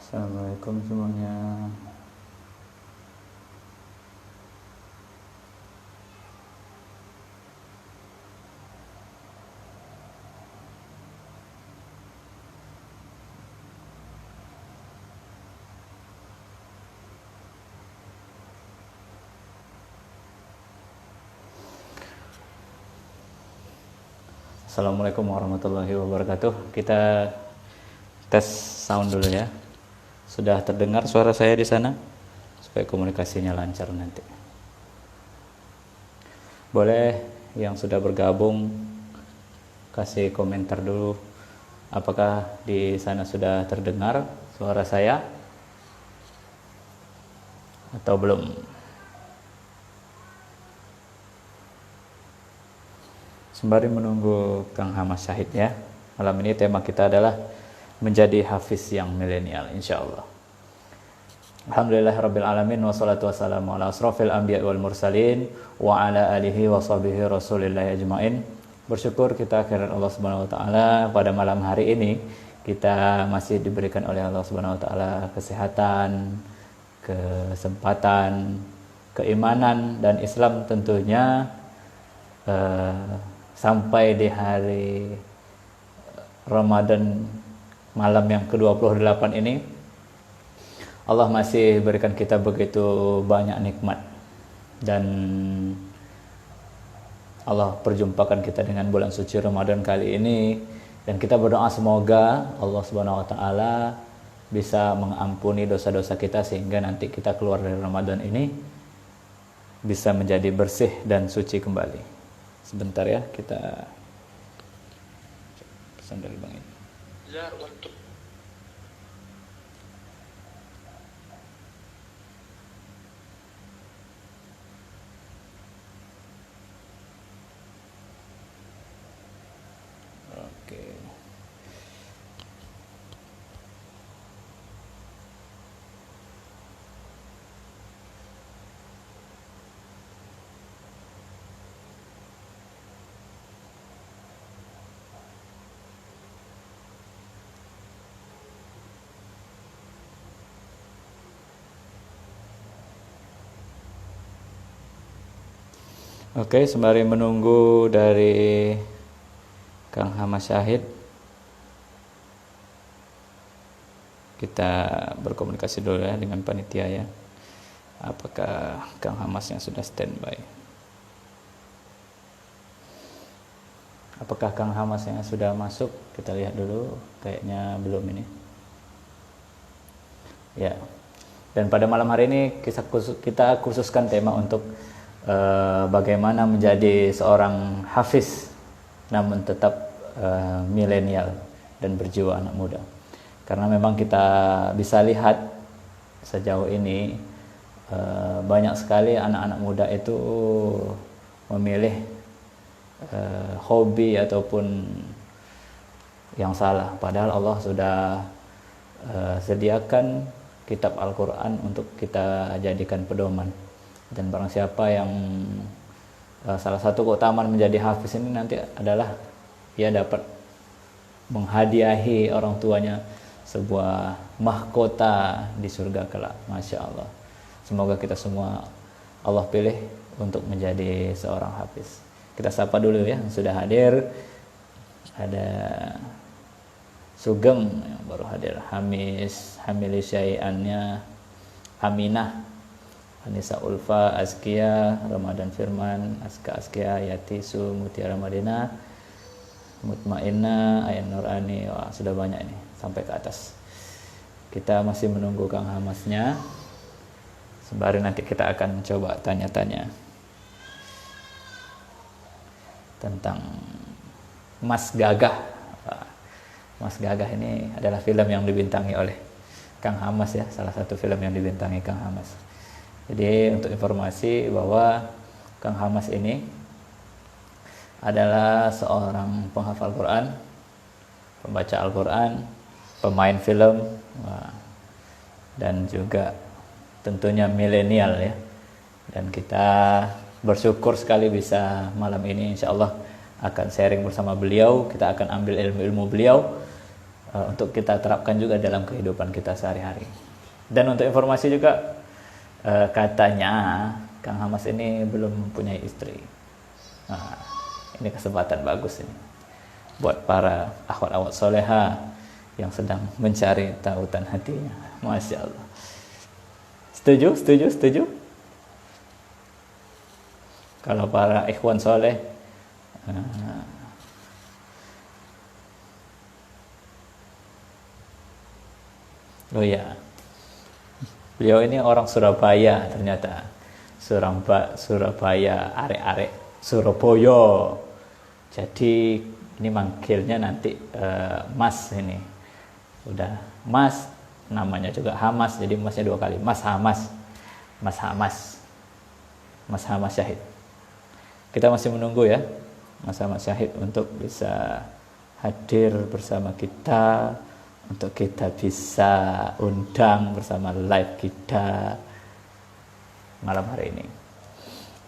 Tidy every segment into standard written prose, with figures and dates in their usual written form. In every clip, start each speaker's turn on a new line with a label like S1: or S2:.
S1: Assalamualaikum semuanya. Assalamualaikum warahmatullahi wabarakatuh. Kita tes sound dulu ya. Sudah terdengar suara saya di sana? Supaya komunikasinya lancar nanti. Boleh yang sudah bergabung kasih komentar dulu. Apakah di sana sudah terdengar suara saya? Atau belum? Sembari menunggu Kang Hamas Syahid ya. Malam ini tema kita adalah menjadi hafiz yang milenial insyaallah. Alhamdulillahirabbil alamin wassalatu wassalamu ala asrofil anbiya wal mursalin wa ala alihi wa sahbihi rasulillah ajmain. Bersyukur kita kehadirat Allah Subhanahu wa taala pada malam hari ini kita masih diberikan oleh Allah Subhanahu wa taala kesehatan, kesempatan, keimanan dan Islam tentunya sampai di hari Ramadan malam yang ke-28 ini Allah masih berikan kita begitu banyak nikmat dan Allah perjumpakan kita dengan bulan suci Ramadan kali ini dan kita berdoa semoga Allah Subhanahu wa taala bisa mengampuni dosa-dosa kita sehingga nanti kita keluar dari Ramadan ini bisa menjadi bersih dan suci kembali. Sebentar ya, kita pesan dari Bang ini. Untuk Oke. Oke, sembari menunggu dari Kang Hamas Syahid, kita berkomunikasi dulu ya dengan panitia ya. Apakah Kang Hamasnya sudah standby? Apakah Kang Hamasnya sudah masuk? Kita lihat dulu, kayaknya belum ini. Ya. Dan pada malam hari ini kita khususkan tema untuk bagaimana menjadi seorang hafiz namun tetap milenial dan berjiwa anak muda. Karena memang kita bisa lihat sejauh ini banyak sekali anak-anak muda itu memilih hobi ataupun yang salah, padahal Allah sudah sediakan kitab Al-Quran untuk kita jadikan pedoman. Dan barang siapa yang salah satu keutamaan menjadi hafiz ini nanti adalah ia dapat menghadiahi orang tuanya sebuah mahkota di surga kelak. Masya Allah. Semoga kita semua Allah pilih untuk menjadi seorang hafiz. Kita sapa dulu ya yang sudah hadir. Ada Sugeng yang baru hadir, Hamilisya'iannya, Aminah, Anissa Ulfa, Azkia, Ramadan Firman, Aska Azkia, Yatisu, Mutiara Madinah, Mutmainah, Ayan Nurani. Wah, sudah banyak ini sampai ke atas. Kita masih menunggu Kang Hamasnya. Sembari nanti kita akan coba tanya-tanya tentang Mas Gagah. Wah, Mas Gagah ini adalah film yang dibintangi oleh Kang Hamas ya, salah satu film yang dibintangi Kang Hamas. Jadi untuk informasi bahwa Kang Hamas ini adalah seorang penghafal Quran, pembaca Al-Quran, pemain film, dan juga tentunya milenial ya. Dan kita bersyukur sekali bisa malam ini insya Allah akan sharing bersama beliau. Kita akan ambil ilmu-ilmu beliau untuk kita terapkan juga dalam kehidupan kita sehari-hari. Dan untuk informasi juga, katanya Kang Hamas ini belum mempunyai istri. Nah, ini kesempatan bagus ini buat para akhwat-akhwat soleha yang sedang mencari tautan hatinya. Masya Allah. Setuju? Setuju? Setuju? Kalau para ikhwan soleh, oh ya, beliau ini orang Surabaya ternyata. Surabaya, arek-arek Surabaya. Jadi ini manggilnya nanti Mas ini. Udah Mas, namanya juga Hamas, jadi Masnya 2 kali. Mas Hamas. Mas Hamas. Mas Hamas Syahid. Kita masih menunggu ya Mas Hamas Syahid untuk bisa hadir bersama kita, untuk kita bisa undang bersama live kita malam hari ini.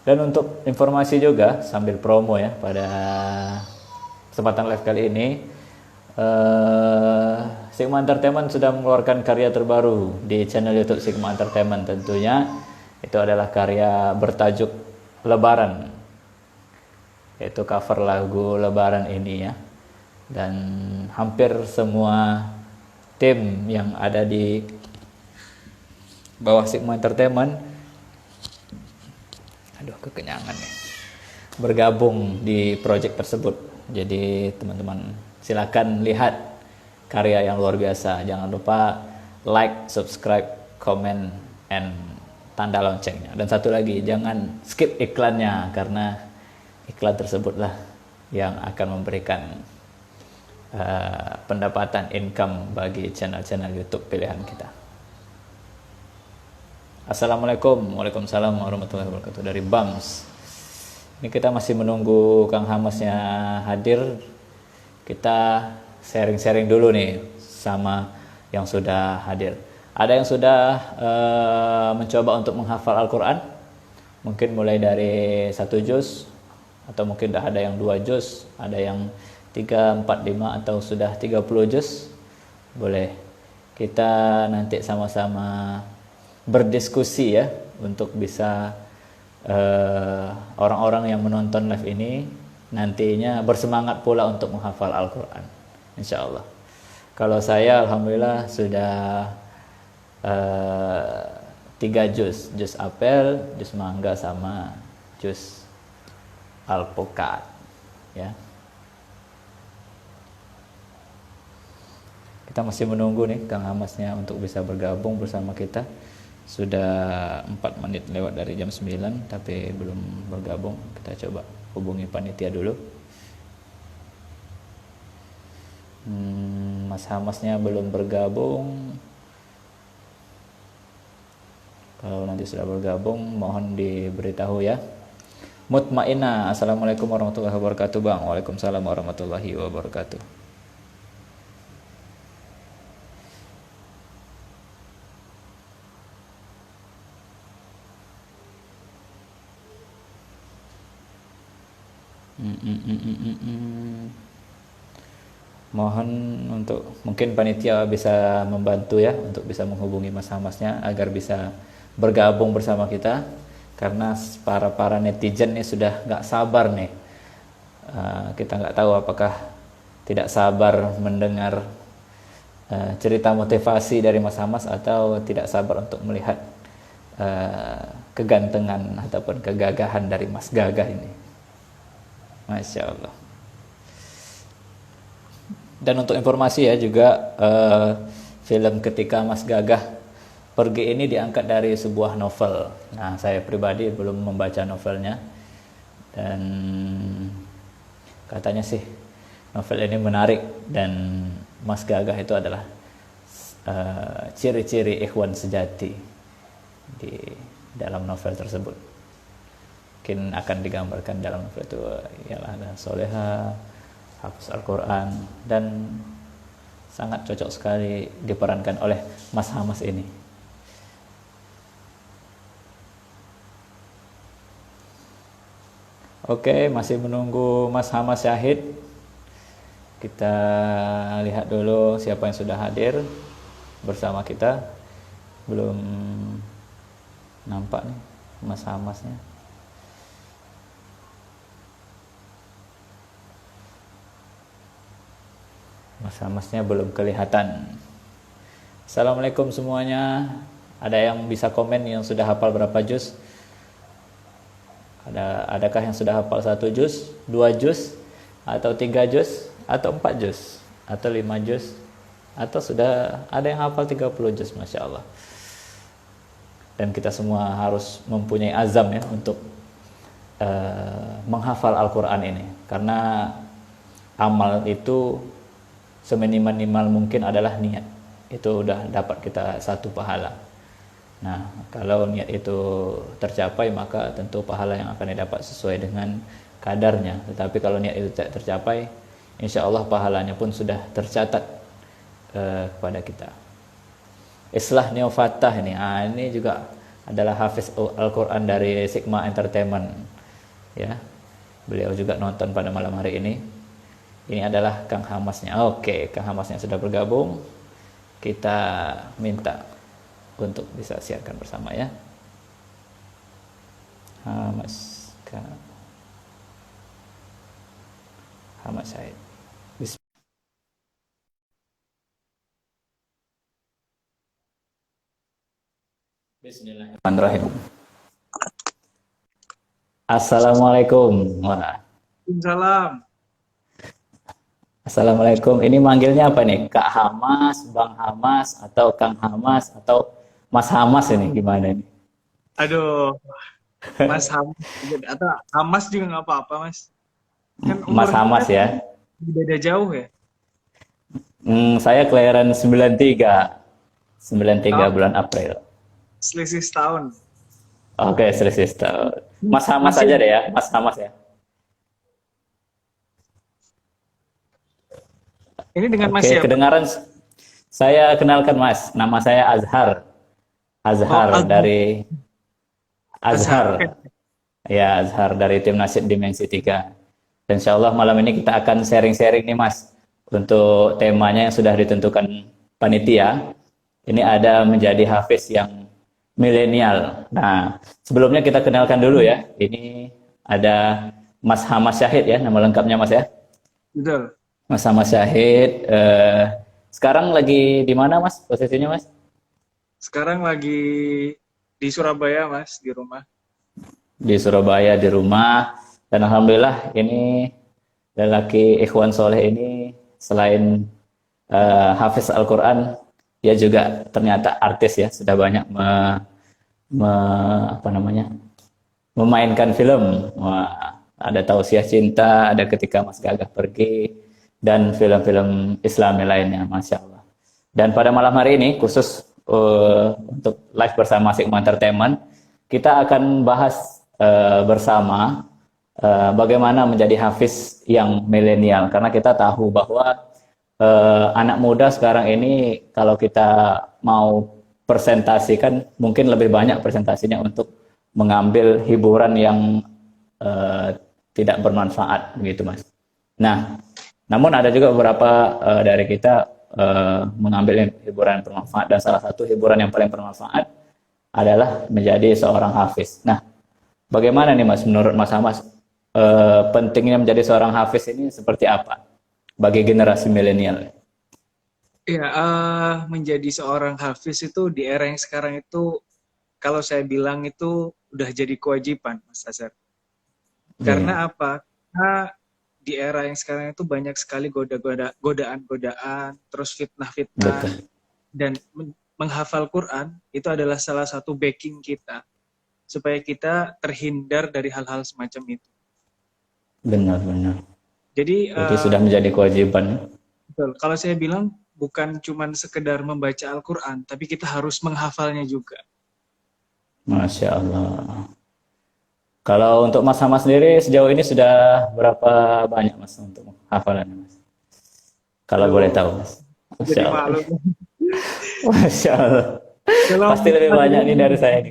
S1: Dan untuk informasi juga sambil promo ya pada kesempatan live kali ini, Sigma Entertainment sudah mengeluarkan karya terbaru di channel YouTube Sigma Entertainment. Tentunya itu adalah karya bertajuk Lebaran, yaitu cover lagu Lebaran ini ya. Dan hampir semua tim yang ada di bawah Sigma Entertainment, aduh kekenyangan nih, bergabung di project tersebut. Jadi teman-teman silakan lihat karya yang luar biasa. Jangan lupa like, subscribe, comment, and tanda loncengnya. Dan satu lagi, jangan skip iklannya, karena iklan tersebutlah yang akan memberikan pendapatan income bagi channel-channel YouTube pilihan kita. Assalamualaikum, waalaikumsalam warahmatullahi wabarakatuh dari Bams. Ini kita masih menunggu Kang Hamasnya hadir. Kita sharing-sharing dulu nih sama yang sudah hadir. Ada yang sudah mencoba untuk menghafal Al-Quran, mungkin mulai dari 1 juz, atau mungkin dah ada yang 2 juz, ada yang 3, 4, 5, atau sudah 30 juz. Boleh kita nanti sama-sama berdiskusi ya, untuk bisa orang-orang yang menonton live ini nantinya bersemangat pula untuk menghafal Al-Quran, insya Allah. Kalau saya alhamdulillah sudah 3 juz, juz apel, juz mangga, sama juz alpukat ya. Kita masih menunggu nih Kang Hamasnya untuk bisa bergabung bersama kita. Sudah 4 menit lewat dari jam 9 tapi belum bergabung. Kita coba hubungi panitia dulu. Mas Hamasnya belum bergabung. Kalau nanti sudah bergabung mohon diberitahu ya. Mutmainah, assalamualaikum warahmatullahi wabarakatuh Bang. Waalaikumsalam warahmatullahi wabarakatuh. Mohon untuk mungkin panitia bisa membantu ya untuk bisa menghubungi Mas Hamasnya agar bisa bergabung bersama kita, karena para netizen ini sudah nggak sabar nih. Kita nggak tahu apakah tidak sabar mendengar cerita motivasi dari Mas Hamas atau tidak sabar untuk melihat kegantengan ataupun kegagahan dari Mas Gagah ini. Masya Allah. Dan untuk informasi ya juga, film Ketika Mas Gagah Pergi ini diangkat dari sebuah novel. Nah, saya pribadi belum membaca novelnya, dan katanya sih novel ini menarik, dan Mas Gagah itu adalah ciri-ciri ikhwan sejati di dalam novel tersebut. Mungkin akan digambarkan dalam novel itu ialah ada soleha, hafaz Al-Quran, dan sangat cocok sekali diperankan oleh Mas Hamas ini. Oke, masih menunggu Mas Hamas Syahid. Kita lihat dulu siapa yang sudah hadir bersama kita. Belum nampak nih Mas Hamasnya. Mas Hamasnya belum kelihatan. Assalamualaikum semuanya. Ada yang bisa komen yang sudah hafal berapa juz? Adakah yang sudah hafal 1 juz, 2 juz, atau 3 juz, atau 4 juz, atau 5 juz, atau sudah ada yang hafal 30 juz, Masya Allah. Dan kita semua harus mempunyai azam ya untuk menghafal Al-Quran ini. Karena amal itu seminimal mungkin adalah niat. Itu udah dapat kita 1 pahala. Nah, kalau niat itu tercapai, maka tentu pahala yang akan didapat sesuai dengan kadarnya. Tetapi kalau niat itu tidak tercapai, insya Allah pahalanya pun sudah tercatat kepada kita. Islah Neo Fatah ini juga adalah hafiz Al-Quran dari Sigma Entertainment. Ya, beliau juga nonton pada malam hari ini. Ini adalah Kang Hamasnya. Oke, Kang Hamasnya sudah bergabung. Kita minta untuk bisa siarkan bersama ya. Hamas Said. Bismillahirrahmanirrahim. Assalamualaikum.
S2: Waalaikumsalam.
S1: Assalamualaikum. Ini manggilnya apa nih? Kak Hamas, Bang Hamas, atau Kang Hamas, atau Mas Hamas ini gimana nih?
S2: Aduh, Mas Hamas atau Hamas juga nggak apa-apa, Mas. Kan
S1: Mas
S2: umur
S1: Hamas
S2: kita
S1: ya.
S2: beda jauh ya.
S1: Saya kelahiran 93. 93
S2: Oh,
S1: bulan April.
S2: selisih setahun.
S1: Oke, selisih setahun. Mas Hamas aja
S2: Masih
S1: deh ya, Mas Hamas ya.
S2: ini dengan Mas
S1: Oke,
S2: siapa?
S1: kedengaran. Saya kenalkan Mas, nama saya Azhar.
S2: Oh,
S1: Azhar dari
S2: Azhar. Oke.
S1: Azhar. Ya, Azhar dari tim Nasib Dimensi 3. Dan insya Allah malam ini kita akan sharing-sharing nih Mas. Untuk temanya yang sudah ditentukan panitia. Ini ada menjadi hafiz yang milenial. Nah, sebelumnya kita kenalkan dulu ya. Ini ada Mas Hamas Syahid ya, nama lengkapnya Mas ya.
S2: Betul.
S1: Mas Hamas Syahid. Sekarang lagi di mana Mas posisinya Mas?
S2: Sekarang lagi di Surabaya, Mas, di rumah.
S1: Di Surabaya di rumah. Dan alhamdulillah ini lelaki Ikhwan Soleh ini selain hafiz Al-Quran, dia juga ternyata artis ya, sudah banyak memainkan film. Wah, ada Tausiah Cinta, ada Ketika Mas Gagah Pergi, dan film-film Islami lainnya, Masya Allah. Dan pada malam hari ini khusus untuk live bersama Sigma Entertainment, kita akan bahas bersama bagaimana menjadi hafiz yang milenial. Karena kita tahu bahwa anak muda sekarang ini kalau kita mau presentasikan, mungkin lebih banyak presentasinya untuk mengambil hiburan yang tidak bermanfaat, begitu Mas. Nah, namun ada juga beberapa dari kita mengambil hiburan yang bermanfaat, dan salah satu hiburan yang paling bermanfaat adalah menjadi seorang hafiz. Nah, bagaimana nih Mas, menurut Mas Hamas, pentingnya menjadi seorang hafiz ini seperti apa bagi generasi milenial?
S2: Ya, menjadi seorang hafiz itu di era yang sekarang itu, kalau saya bilang itu udah jadi kewajiban, Mas Azhar.
S1: Iya,
S2: Karena apa? Karena di era yang sekarang itu banyak sekali godaan-godaan, terus fitnah-fitnah,
S1: betul.
S2: dan menghafal Quran itu adalah salah satu backing kita supaya kita terhindar dari hal-hal semacam itu.
S1: Benar-benar.
S2: Jadi
S1: Jadi sudah menjadi kewajiban.
S2: betul. Kalau saya bilang bukan cuma sekedar membaca Al-Quran, tapi kita harus menghafalnya juga.
S1: Masya Allah. Kalau untuk Mas Hamas sendiri sejauh ini sudah berapa banyak Mas untuk hafalannya Mas? Kalau boleh
S2: Aduh,
S1: tahu Mas. Masya
S2: jadi
S1: Allah.
S2: malu.
S1: Masya Allah.
S2: Kalau
S1: Pasti lebih banyak nih dari saya ini.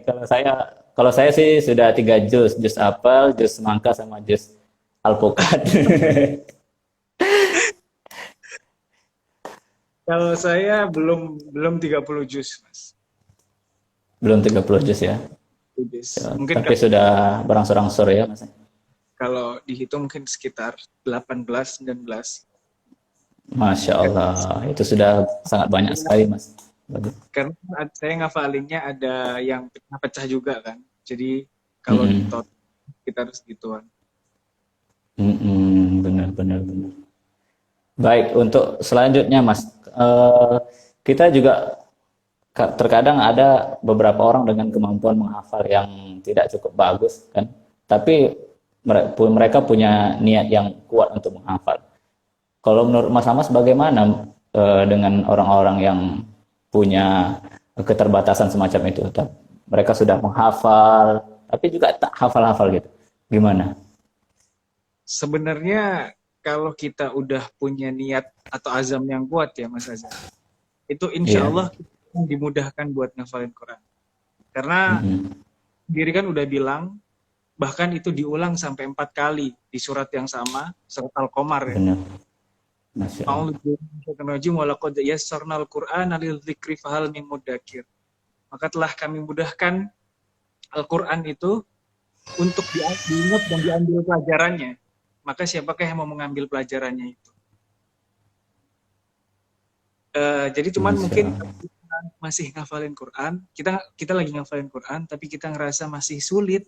S1: Kalau saya sih sudah 3 juz apel, juz semangka sama juz alpukat.
S2: Kalau saya belum belum 30 juz, Mas.
S1: Belum 30 juz ya.
S2: Juz.
S1: Ya,
S2: Mungkin
S1: tapi sudah berangsur-angsur ya Mas.
S2: kalau dihitung mungkin sekitar 18 19.
S1: Masya Allah, itu sudah sangat banyak sekali Mas. Bagus.
S2: Karena saya ngafalinnya ada yang pecah-pecah juga kan. Jadi kalau di
S1: Mm-mm.
S2: total sekitar segituan.
S1: Mm-mm. Benar, benar, benar. Baik, untuk selanjutnya Mas, eh, kita juga terkadang ada beberapa orang dengan kemampuan menghafal yang tidak cukup bagus kan, tapi mereka punya niat yang kuat untuk menghafal. Kalau menurut Mas Amas bagaimana dengan orang-orang yang punya keterbatasan semacam itu? Mereka sudah menghafal, tapi juga tak hafal-hafal gitu. Gimana?
S2: Sebenarnya kalau kita udah punya niat atau azam yang kuat ya Mas Azam, itu insya
S1: Iya.
S2: Allah kita akan dimudahkan buat ngafalin Quran. Karena
S1: Mm-mm.
S2: diri kan udah bilang, bahkan itu diulang sampai 4 kali di surat yang sama, surat Al-Qamar ya.
S1: Benar. Masya Allah.
S2: Maka telah kami mudahkan Al-Quran itu untuk diingat dan diambil pelajarannya. Maka siapakah yang mau mengambil pelajarannya itu? Jadi cuman
S1: Masya
S2: mungkin
S1: Allah.
S2: kita masih ngafalin Quran, kita lagi ngafalin Quran, tapi kita ngerasa masih sulit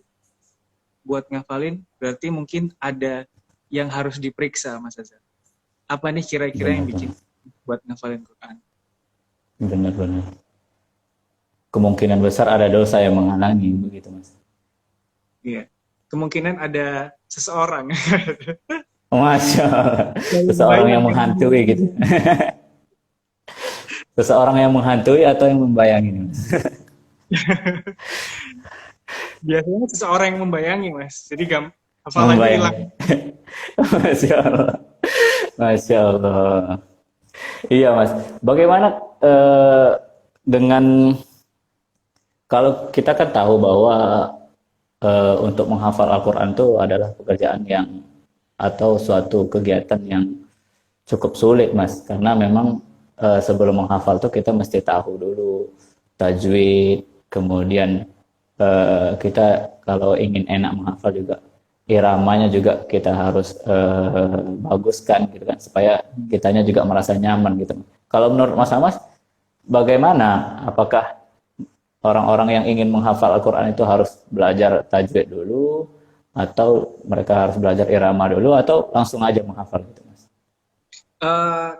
S2: buat ngafalin, berarti mungkin ada yang harus diperiksa, Mas Azhar. Apa nih kira-kira yang bikin
S1: Benar-benar.
S2: buat ngafalin Quran?
S1: Benar-benar. Kemungkinan besar ada dosa yang menghalangi begitu Mas.
S2: Iya, kemungkinan ada seseorang
S1: Masya Allah.
S2: yang
S1: Seseorang yang
S2: membayangkan.
S1: menghantui gitu. Seseorang yang menghantui atau yang membayangi nih, Mas?
S2: Biasanya seseorang yang membayangi, Mas. Jadi hafalannya hilang.
S1: Membayangi. Masya Allah. Masya Allah. Iya Mas. Bagaimana eh, dengan kalau kita kan tahu bahwa untuk menghafal Al-Quran itu adalah pekerjaan yang atau suatu kegiatan yang cukup sulit Mas, karena memang sebelum menghafal tuh kita mesti tahu dulu tajwid, kemudian kita kalau ingin enak menghafal juga iramanya juga kita harus baguskan gitu kan supaya kitanya juga merasa nyaman gitu. Kalau menurut Mas Amas bagaimana? Apakah orang-orang yang ingin menghafal Al-Quran itu harus belajar tajwid dulu atau mereka harus belajar irama dulu atau langsung aja menghafal gitu Mas?
S2: Eh,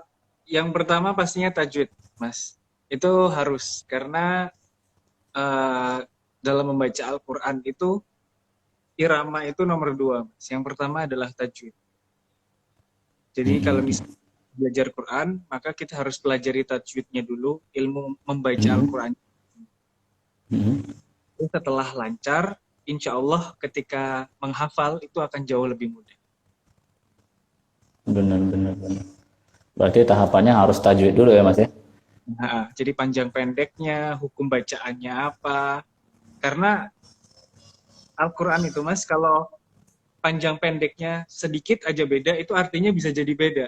S2: yang pertama pastinya tajwid, Mas. Itu harus karena eh, dalam membaca Al-Quran itu irama itu nomor 2, Mas. Yang pertama adalah tajwid. Jadi kalau
S1: Mm-mm.
S2: misalnya belajar Quran, maka kita harus pelajari tajwidnya dulu, ilmu membaca
S1: Mm-mm.
S2: Al-Quran.
S1: Mm-mm.
S2: Setelah lancar, insya Allah ketika menghafal itu akan jauh lebih mudah.
S1: Benar, benar, benar. Berarti tahapannya harus tajwid dulu ya Mas ya?
S2: Nah, jadi panjang pendeknya, hukum bacaannya apa. Karena Al-Quran itu Mas, kalau panjang pendeknya sedikit aja beda, itu artinya bisa jadi beda.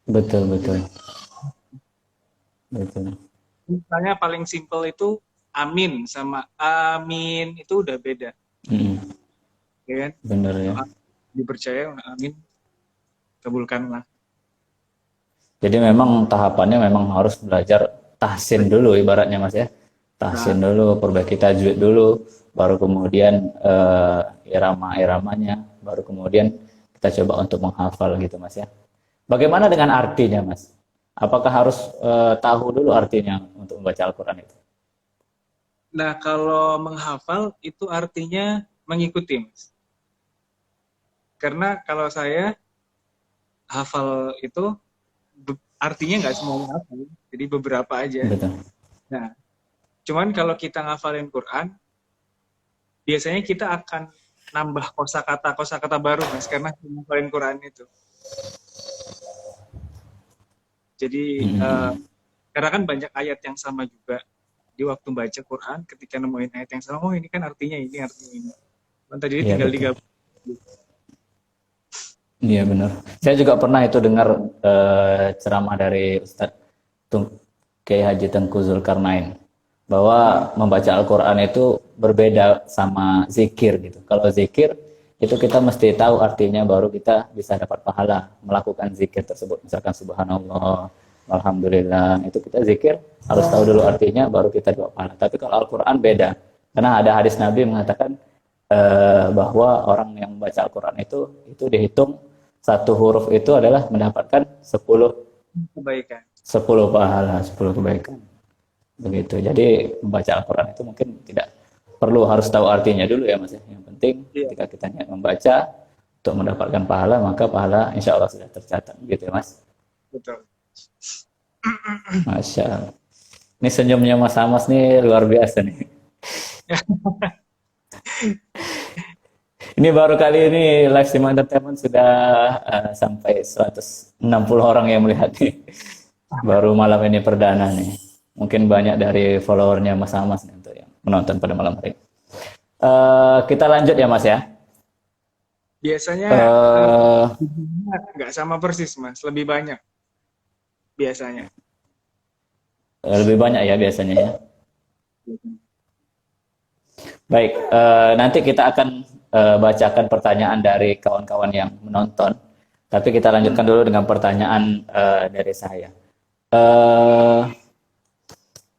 S1: Betul, betul. Betul.
S2: Misalnya paling simpel itu amin sama amin itu udah beda.
S1: Mm-mm.
S2: Ya kan?
S1: Benar ya.
S2: Doa dipercaya, amin, kabulkanlah.
S1: Jadi memang tahapannya memang harus belajar tahsin dulu ibaratnya Mas ya. Tahsin
S2: Nah,
S1: dulu, perbaiki tajwid dulu, baru kemudian irama-iramanya, baru kemudian kita coba untuk menghafal gitu Mas ya. Bagaimana dengan artinya Mas? Apakah harus tahu dulu artinya untuk membaca Al-Quran itu?
S2: nah, kalau menghafal itu artinya mengikuti, Mas. Karena kalau saya hafal itu artinya nggak semuanya hafal, jadi beberapa aja.
S1: Betul.
S2: Nah, cuman kalau kita ngafalin Quran, biasanya kita akan nambah kosakata baru, Mas, karena ngafalin Quran itu. Jadi
S1: Mm-mm.
S2: karena kan banyak ayat yang sama juga. Di waktu baca Quran, ketika nemuin ayat yang sama, oh ini kan artinya ini, artinya ini. Tadi
S1: Iya
S2: tinggal
S1: betul.
S2: digabung.
S1: Iya benar. Saya juga pernah itu dengar ceramah dari Ustadz Kiai Haji Tengku Zulkarnain, bahwa membaca Al-Quran itu berbeda sama zikir gitu. Kalau zikir itu kita mesti tahu artinya baru kita bisa dapat pahala melakukan zikir tersebut. Misalkan subhanallah, alhamdulillah, itu kita zikir harus tahu dulu artinya baru kita dapat pahala. Tapi kalau Al-Quran beda, karena ada hadis Nabi mengatakan bahwa orang yang membaca Al-Quran itu dihitung satu huruf itu adalah mendapatkan 10
S2: Kebaikan.
S1: 10 pahala, 10 kebaikan. Begitu. Jadi membaca Al-Quran itu mungkin tidak perlu harus tahu artinya dulu ya Mas. Yang penting ketika kita membaca untuk mendapatkan pahala, maka pahala insya Allah sudah tercatat. Gitu ya Mas.
S2: Betul.
S1: Masya Allah. Ini senyumnya Mas Amas nih luar biasa nih. Ini baru kali ini Live Sima Entertainment sudah sampai 160 orang yang melihat nih. Baru malam ini perdana nih. Mungkin banyak dari followernya Mas Amas nih untuk yang menonton pada malam hari. Kita lanjut ya Mas ya.
S2: Biasanya nggak sama persis Mas, lebih banyak. Biasanya.
S1: Lebih banyak ya biasanya ya. Baik, nanti kita akan bacakan pertanyaan dari kawan-kawan yang menonton. Tapi kita lanjutkan dulu dengan pertanyaan dari saya.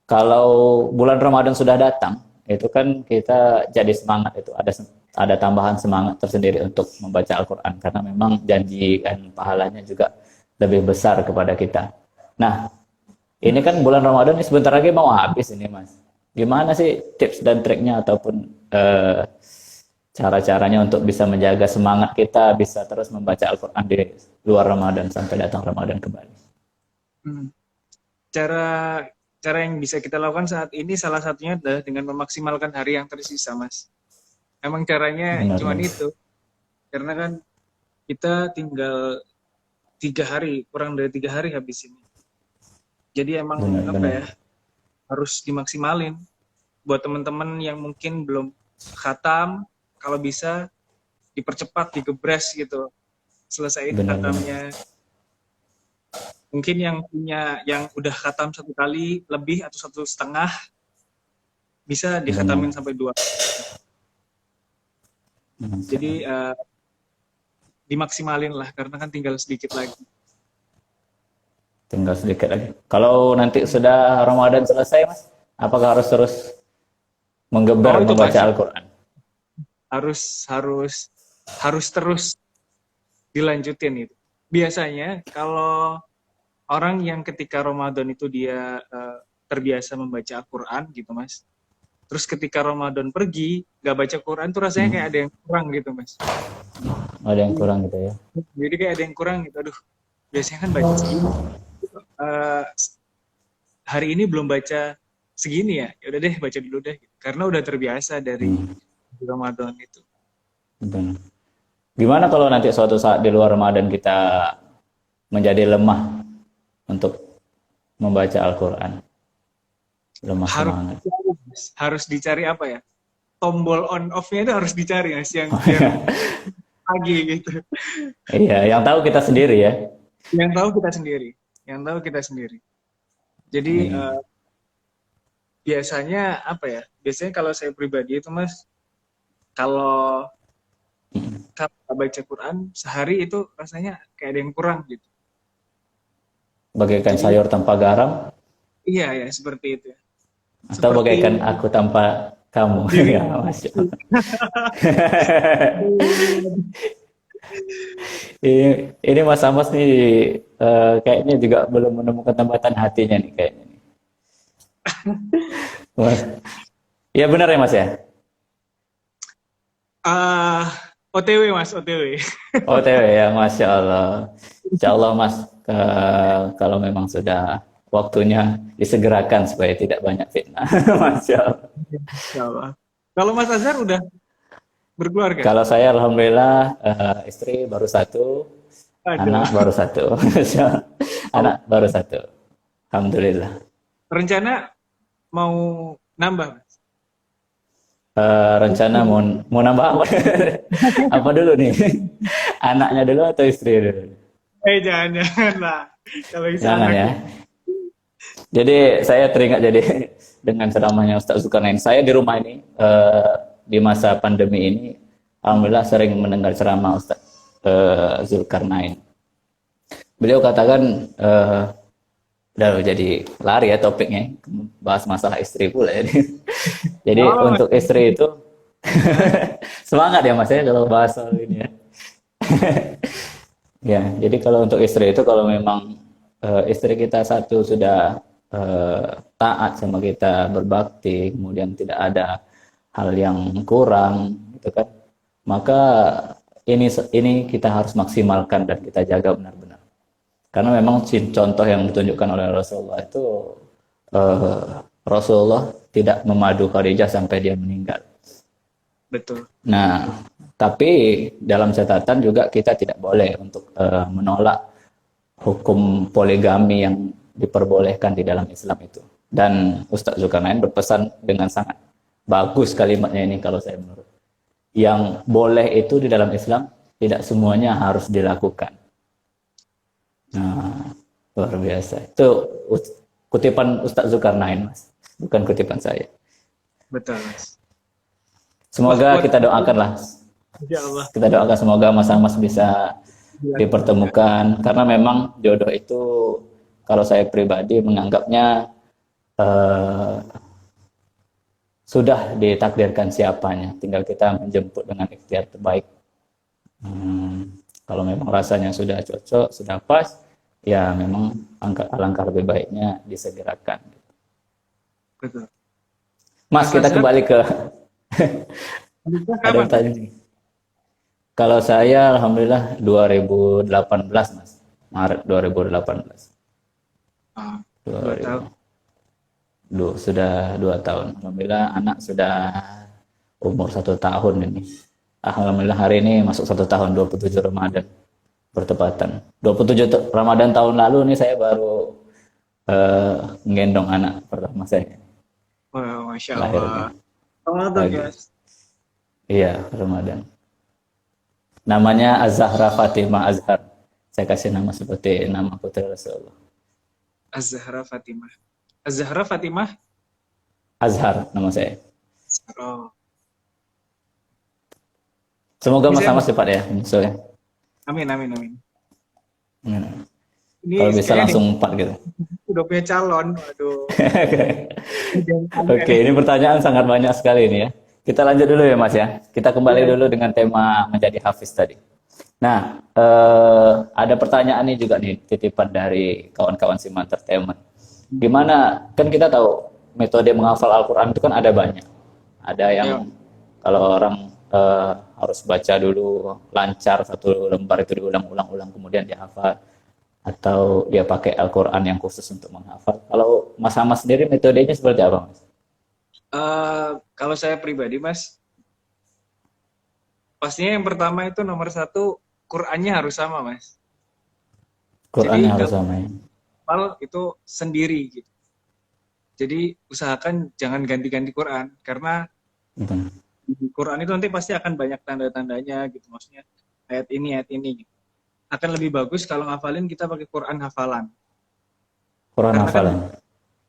S1: Kalau bulan Ramadan sudah datang, itu kan kita jadi semangat, itu ada tambahan semangat tersendiri untuk membaca Al-Quran karena memang janji dan pahalanya juga lebih besar kepada kita. Nah, ini kan bulan Ramadan ini sebentar lagi mau habis ini Mas. Gimana sih tips dan triknya ataupun cara-caranya untuk bisa menjaga semangat kita bisa terus membaca Al-Quran di luar Ramadan sampai datang Ramadan kembali?
S2: Cara yang bisa kita lakukan saat ini salah satunya adalah dengan memaksimalkan hari yang tersisa, Mas. Emang caranya cuma itu. Karena kan kita tinggal 3 hari, kurang dari 3 hari habis ini. Jadi emang harus dimaksimalin. Buat teman-teman yang mungkin belum khatam, kalau bisa dipercepat, digebres gitu. Selesaiin khatamnya. Mungkin yang udah khatam 1 kali lebih atau 1,5 bisa dikhatamin sampai 2. Jadi dimaksimalin lah karena kan tinggal sedikit lagi.
S1: Tinggal sedikit lagi. Kalau nanti sudah Ramadan selesai Mas, apakah harus terus menggeber membaca Al-Quran?
S2: Harus terus dilanjutin itu. Biasanya kalau orang yang ketika Ramadan itu dia terbiasa membaca Al-Quran gitu Mas. Terus ketika Ramadan pergi, gak baca Quran tuh rasanya kayak ada yang kurang gitu Mas.
S1: Ada yang kurang gitu ya?
S2: Jadi kayak ada yang kurang gitu. Aduh, biasanya kan baca segini. Hari ini belum baca segini ya. Yaudah deh baca dulu deh. Karena udah terbiasa dari Ramadan itu.
S1: Benar. Gimana kalau nanti suatu saat di luar Ramadan kita menjadi lemah untuk membaca Al-Quran? Lemah semangat.
S2: Harus dicari apa ya? Tombol on off-nya itu harus dicari Mas, yang pagi gitu.
S1: Iya, yang tahu kita sendiri ya.
S2: Yang tahu kita sendiri. Jadi biasanya apa ya? Biasanya kalau saya pribadi itu Mas, kalau baca Quran sehari itu rasanya kayak ada yang kurang gitu.
S1: Bagaikan sayur tanpa garam?
S2: Iya ya, seperti itu.
S1: Atau bagaikan aku tanpa kamu? Ya, Masya Allah. Ini Mas Amos nih kayaknya juga belum menemukan tempatan hatinya nih kayaknya. Iya benar ya Mas ya?
S2: OTW Mas, OTW.
S1: OTW ya, Masya Allah. Insya Allah Mas, kalau memang sudah waktunya disegerakan supaya tidak banyak fitnah. Masya Allah.
S2: Insya Allah. Kalau Mas Azhar udah berkeluarga?
S1: Kalau saya Alhamdulillah istri baru 1, anak baru 1. Anak baru 1. Alhamdulillah.
S2: Rencana mau nambah Mas?
S1: Rencana mau nambah apa? Apa dulu nih? Anaknya dulu atau istri dulu?
S2: Jangan lah. Kalau
S1: Jangan ya. Jadi saya teringat jadi dengan ceramahnya Ustaz Zulkarnain. Saya di rumah ini di masa pandemi ini, alhamdulillah sering mendengar ceramah Ustaz Zulkarnain. Beliau katakan udah jadi lari ya topiknya, bahas masalah istri pula jadi. Jadi
S2: Oh,
S1: untuk istri itu
S2: ya.
S1: semangat ya Mas ya kalau bahas soal ini ya. Ya, jadi kalau untuk istri itu kalau memang istri kita satu sudah taat sama kita, berbakti, kemudian tidak ada hal yang kurang, gitu kan, maka ini kita harus maksimalkan dan kita jaga benar-benar. Karena memang contoh yang ditunjukkan oleh Rasulullah itu eh, Rasulullah tidak memadu Khadijah sampai dia meninggal.
S2: Betul.
S1: Nah, tapi dalam catatan juga kita tidak boleh untuk menolak hukum poligami yang diperbolehkan di dalam Islam itu. Dan Ustadz Zulkarnain berpesan dengan sangat bagus kalimatnya ini kalau saya menurut. Yang boleh itu di dalam Islam tidak semuanya harus dilakukan. Nah, luar biasa. Itu kutipan Ustadz Zulkarnain, Mas. Bukan kutipan saya.
S2: Betul, Mas. Wah,
S1: Semoga
S2: kuat.
S1: kita doakanlah.
S2: Ya Allah.
S1: Kita doakan semoga mas-mas bisa dipertemukan. Karena memang jodoh itu, kalau saya pribadi menganggapnya eh, sudah ditakdirkan siapanya. Tinggal kita menjemput dengan ikhtiar terbaik. Kalau memang rasanya sudah cocok, sudah pas, ya memang alangkah lebih baiknya disegerakan.
S2: Betul.
S1: Mas,
S2: Mas
S1: kita
S2: Azhar,
S1: kembali ke
S2: nikah
S1: ada
S2: kapan?
S1: pertanyaan nih. Kalau saya alhamdulillah 2018, Mas. Maret 2018.
S2: Ah, 2 tahun.
S1: 2000. Sudah 2 tahun. Alhamdulillah anak sudah umur 1 tahun ini. Alhamdulillah hari ini masuk 1 tahun, 27 Ramadan bertepatan. 27 Ramadan tahun lalu nih saya baru ngendong anak pertama saya
S2: Wah, Masya
S1: lahirnya
S2: Allah. Ramadan
S1: lagi.
S2: ya.
S1: Iya, Ramadan. Namanya Az-Zahra Fatimah Azhar. Saya kasih nama seperti nama putri Rasulullah.
S2: Az-Zahra Fatimah. Az-Zahra Fatimah.
S1: Azhar nama saya.
S2: Oh.
S1: Semoga
S2: Ini saya
S1: mas-mas cepat ya nyusulnya.
S2: amin, amin, amin.
S1: Hmm. Kalau
S2: Ini
S1: bisa
S2: kayaknya nih
S1: langsung 4 gitu.
S2: udah punya calon. Waduh.
S1: Oke, ini pertanyaan sangat banyak sekali ini ya. Kita lanjut dulu ya Mas ya. Kita kembali
S2: Iya.
S1: dulu dengan tema menjadi hafiz tadi. Nah, ada pertanyaan nih juga nih titipan dari kawan-kawan Sim Entertainment. Gimana? Kan kita tahu metode menghafal Al-Quran itu kan ada banyak. Ada yang
S2: Ayo.
S1: kalau orang harus baca dulu lancar satu lembar itu diulang-ulang kemudian dihafal. Atau dia pakai Al-Quran yang khusus untuk menghafal. Kalau Mas Hamas sendiri metodenya seperti apa Mas?
S2: Kalau saya pribadi, Mas, pastinya yang pertama itu nomor satu, Qurannya harus sama, Mas.
S1: Qurannya
S2: Jadi
S1: harus
S2: kalau
S1: sama ya.
S2: hafal itu sendiri gitu. Jadi usahakan jangan ganti-ganti Quran karena
S1: Betul.
S2: di Quran itu nanti pasti akan banyak tanda-tandanya gitu. Maksudnya ayat ini gitu. Akan lebih bagus kalau ngafalin kita pakai Quran hafalan.
S1: Quran
S2: Karena kan
S1: hafalan.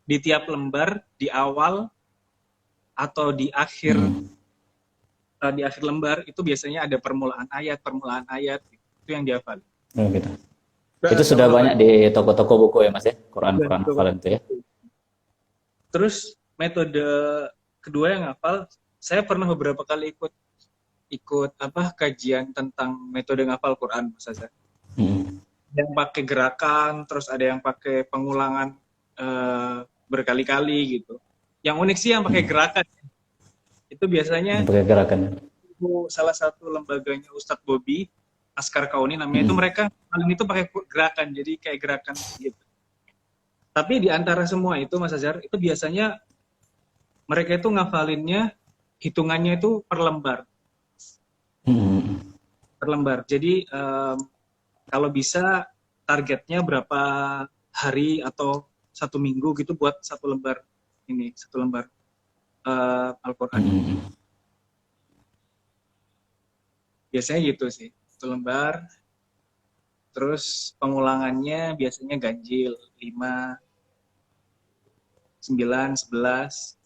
S2: di tiap lembar di awal atau
S1: Hmm.
S2: di akhir lembar itu biasanya ada permulaan ayat gitu. Itu yang dihafal.
S1: Oh, gitu. Itu
S2: Nah,
S1: sudah
S2: kalau
S1: banyak
S2: hafal
S1: di toko-toko buku ya Mas ya?
S2: ya,
S1: Quran-Quran
S2: coba.
S1: hafalan itu ya.
S2: Terus metode kedua yang hafal, saya pernah beberapa kali ikut ikut apa kajian tentang metode ngafal Quran, Mas Azhar.
S1: Hmm.
S2: Yang pakai gerakan, terus ada yang pakai pengulangan berkali-kali gitu. Yang unik sih yang pakai
S1: Hmm.
S2: gerakan. Itu biasanya
S1: Yang pakai gerakan.
S2: salah satu lembaganya Ustadz Bobby, Askar Kauni namanya itu
S1: Hmm.
S2: mereka paling itu pakai gerakan, jadi kayak gerakan gitu. Tapi di antara semua itu Mas Azhar, itu biasanya mereka itu ngafalinnya hitungannya itu per lembar.
S1: Hmm.
S2: Per lembar. Jadi kalau bisa targetnya berapa hari atau 1 minggu gitu buat satu lembar Al-Quran.
S1: Hmm.
S2: Biasanya gitu sih, 1 lembar. Terus pengulangannya biasanya ganjil 5. 9, 11.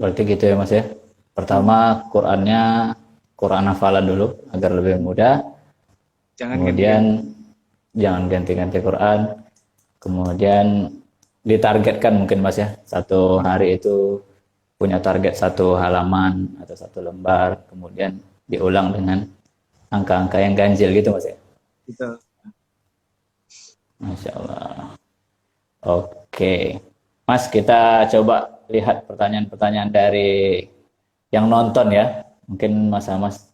S1: Berarti gitu ya Mas ya. Pertama Qurannya, Quran hafalan dulu agar lebih mudah.
S2: Jangan ganti-ganti.
S1: Kemudian jangan ganti-ganti Quran. Kemudian ditargetkan mungkin Mas ya. Satu hari itu punya target satu halaman atau satu lembar. Kemudian diulang dengan angka-angka yang ganjil gitu Mas ya.
S2: Gitu.
S1: Masya Allah. Oke. Mas, kita coba lihat pertanyaan-pertanyaan dari yang nonton ya. Mungkin Mas Hamas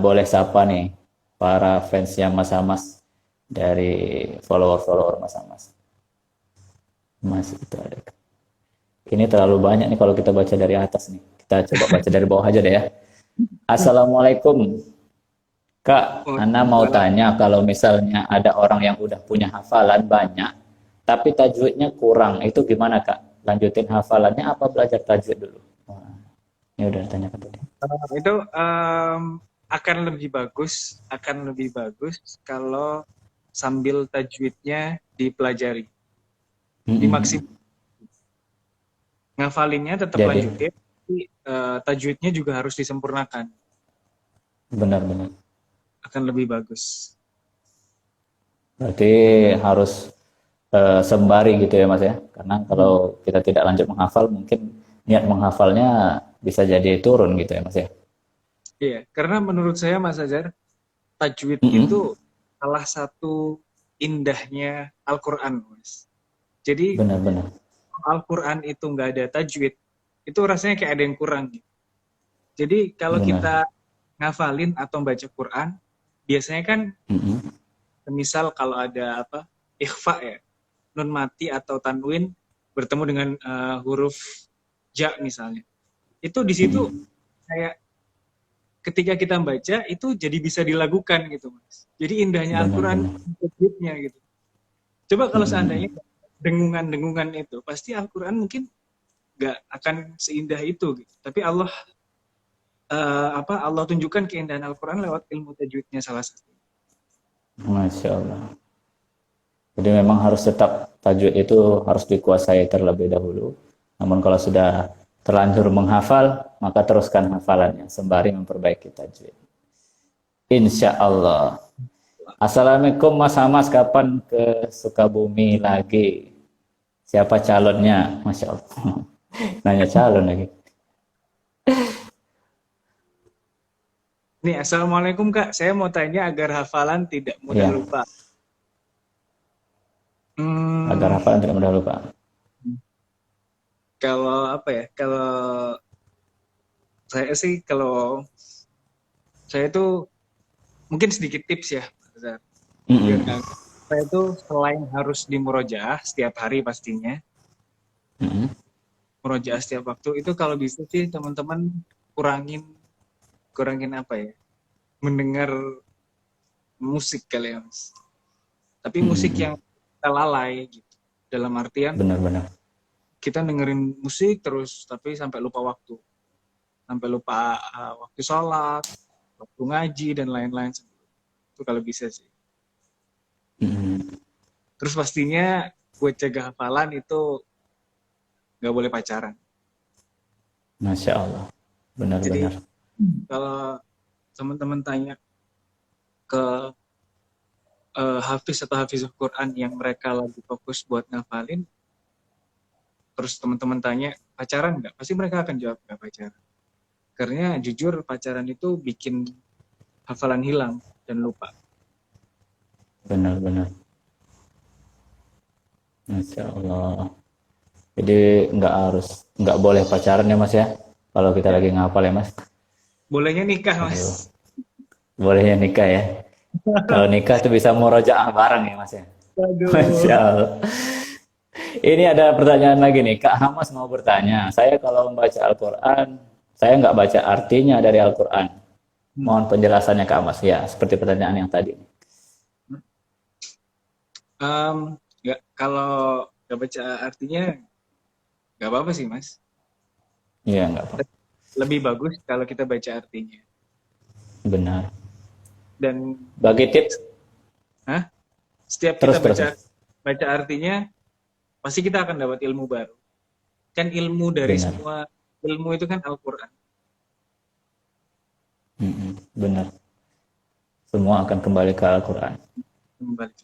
S1: boleh sapa nih para fansnya Mas Hamas dari follower-follower Mas Hamas. Mas itu ada. Ini terlalu banyak nih kalau kita baca dari atas nih. Kita coba baca dari bawah aja deh ya. Assalamualaikum. Kak, Ana mau tanya kalau misalnya ada orang yang udah punya hafalan banyak, tapi tajwidnya kurang, itu gimana Kak? Lanjutin hafalannya apa belajar tajwid dulu? Wah, ini udah ditanyakan tadi.
S2: Itu akan lebih bagus kalau sambil tajwidnya dipelajari, dimaksimal. Ngafalinnya tetap
S1: Jadi,
S2: lanjutin, tapi tajwidnya juga harus disempurnakan.
S1: benar-benar.
S2: Akan lebih bagus.
S1: Berarti harus sembari gitu ya Mas ya? Karena kalau kita tidak lanjut menghafal, mungkin niat menghafalnya bisa jadi turun gitu ya Mas ya?
S2: Iya, karena menurut saya Mas Azhar, tajwid itu salah satu indahnya Al-Quran, Mas. Jadi
S1: Benar-benar.
S2: Al-Quran itu nggak ada tajwid, itu rasanya kayak ada yang kurang. Jadi kalau
S1: Benar.
S2: kita ngafalin atau baca Quran, biasanya kan misal kalau ada ikhfa ya, nun mati atau tanwin bertemu dengan huruf ja misalnya. Itu di situ kayak ketika kita baca itu jadi bisa dilakukan gitu Mas. Jadi indahnya Al-Quran tajwidnya gitu. Coba kalau seandainya dengungan-dengungan itu, pasti Al-Quran mungkin nggak akan seindah itu gitu. Tapi Allah Allah tunjukkan keindahan Al-Quran lewat ilmu tajwidnya salah satu.
S1: Masya Allah. Jadi memang harus tetap tajwid itu harus dikuasai terlebih dahulu. Namun kalau sudah terlanjur menghafal, maka teruskan hafalannya sembari memperbaiki tajwid. Insya Allah. Assalamualaikum Mas Hamas, kapan ke Sukabumi lagi? Siapa calonnya? Masya Allah. Nanya calon lagi.
S2: Nih, Assalamualaikum Kak. Saya mau tanya agar hafalan tidak mudah lupa.
S1: Agar hafalan tidak mudah lupa.
S2: Kalau Kalau saya sih, kalau saya itu mungkin sedikit tips ya, saya itu selain harus di murojaah setiap hari pastinya, murojaah setiap waktu, itu kalau bisa sih teman-teman kurangin mendengar musik kali ya Mas. Tapi musik yang kita lalai gitu. Dalam artian
S1: benar-benar
S2: kita dengerin musik terus tapi sampai lupa waktu. Sampai lupa waktu sholat, waktu ngaji dan lain-lain. Itu kalau bisa sih. Terus pastinya buat jaga hafalan itu nggak boleh pacaran.
S1: Masya Allah. Benar-benar.
S2: Jadi kalau teman-teman tanya ke hafiz atau hafiz Quran yang mereka lagi fokus buat ngafalin, terus teman-teman tanya pacaran nggak, pasti mereka akan jawab nggak pacaran. Karena jujur pacaran itu bikin hafalan hilang dan lupa.
S1: Benar-benar. Masya Allah. Jadi nggak boleh pacaran ya Mas ya? Kalau kita lagi ngapal ya Mas?
S2: Bolehnya nikah Mas.
S1: Bolehnya nikah ya. Kalau nikah tuh bisa murojaah bareng ya Mas ya. Masya Allah. Ini ada pertanyaan lagi nih. Kak Hamas mau bertanya. Saya kalau membaca Al-Quran, saya nggak baca artinya dari Al-Quran. Mohon penjelasannya Kak Hamas. Ya, seperti pertanyaan yang tadi.
S2: Kalau nggak baca artinya, nggak apa-apa sih Mas.
S1: Iya, nggak apa-apa.
S2: Lebih bagus kalau kita baca artinya.
S1: Benar.
S2: Dan
S1: bagi tips.
S2: setiap kita baca baca artinya, pasti kita akan dapat ilmu baru. Kan ilmu dari
S1: Benar.
S2: semua ilmu itu kan Al-Quran.
S1: Benar. Semua akan kembali ke Al-Quran.
S2: Kembali.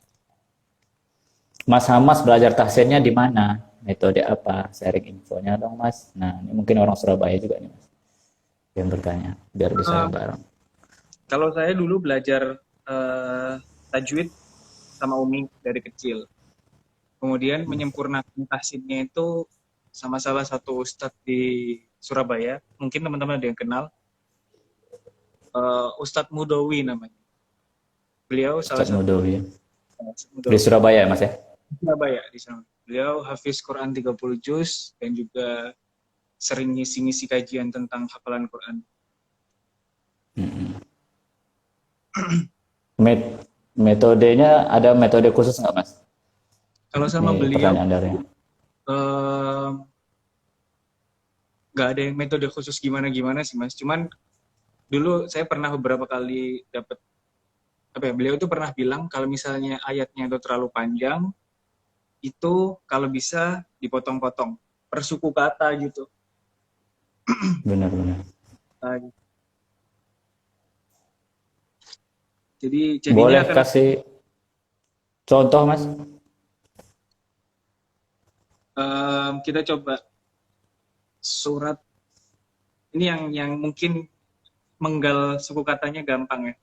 S1: Mas Hamas belajar tahsinnya di mana? Metode apa? Sharing infonya dong, Mas. Nah, ini mungkin orang Surabaya juga nih, Mas, yang bertanya, biar bisa
S2: Uh,
S1: bareng.
S2: Kalau saya dulu belajar tajwid sama Umi dari kecil. Kemudian menyempurnakan tahsinnya itu sama salah satu ustadz di Surabaya. Mungkin teman-teman ada yang kenal. Ustadz Mudowi namanya. Beliau salah
S1: Ustadz
S2: satu
S1: Mudowi. Di
S2: Mudowi
S1: Surabaya ya, Mas ya?
S2: Surabaya di sana. Beliau hafiz Quran 30 juz dan juga sering ngisi-ngisi kajian tentang hafalan Quran.
S1: Metodenya ada metode khusus nggak, Mas?
S2: Kalau sama
S1: Ini
S2: beliau
S1: pertanyaan dari
S2: eh, nggak ada yang metode khusus gimana-gimana sih Mas. Cuman dulu saya pernah beberapa kali dapat apa ya, beliau itu pernah bilang kalau misalnya ayatnya itu terlalu panjang, itu kalau bisa dipotong-potong per suku kata gitu.
S1: benar-benar.
S2: Nah, jadi jadinya
S1: Boleh
S2: akan
S1: kasih contoh, Mas?
S2: kita coba surat ini yang mungkin menggal suku katanya gampang ya.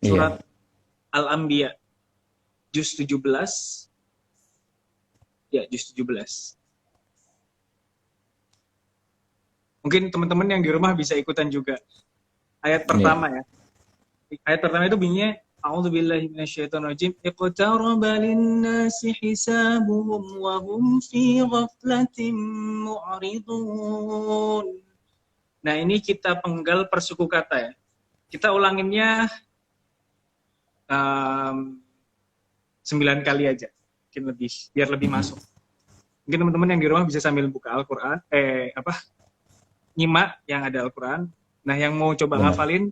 S2: Surat
S1: Iya.
S2: Al-Anbiya juz 17. Ya, juz 17. Mungkin teman-teman yang di rumah bisa ikutan juga. Ayat pertama
S1: Iya.
S2: ya. Ayat pertama itu bunyinya A'udzubillahi minasyaitonirrajim. Iqtaraba lin-nasi hisabuhum wa hum fi ghaflatin mu'ridun. Nah, ini kita penggal per suku kata ya. Kita ulanginnya 9 kali aja. Mungkin lebih biar lebih masuk. Mungkin teman-teman yang di rumah bisa sambil buka Al-Qur'an, nyimak yang ada Al-Qur'an. Nah, yang mau coba
S1: Benar.
S2: ngafalin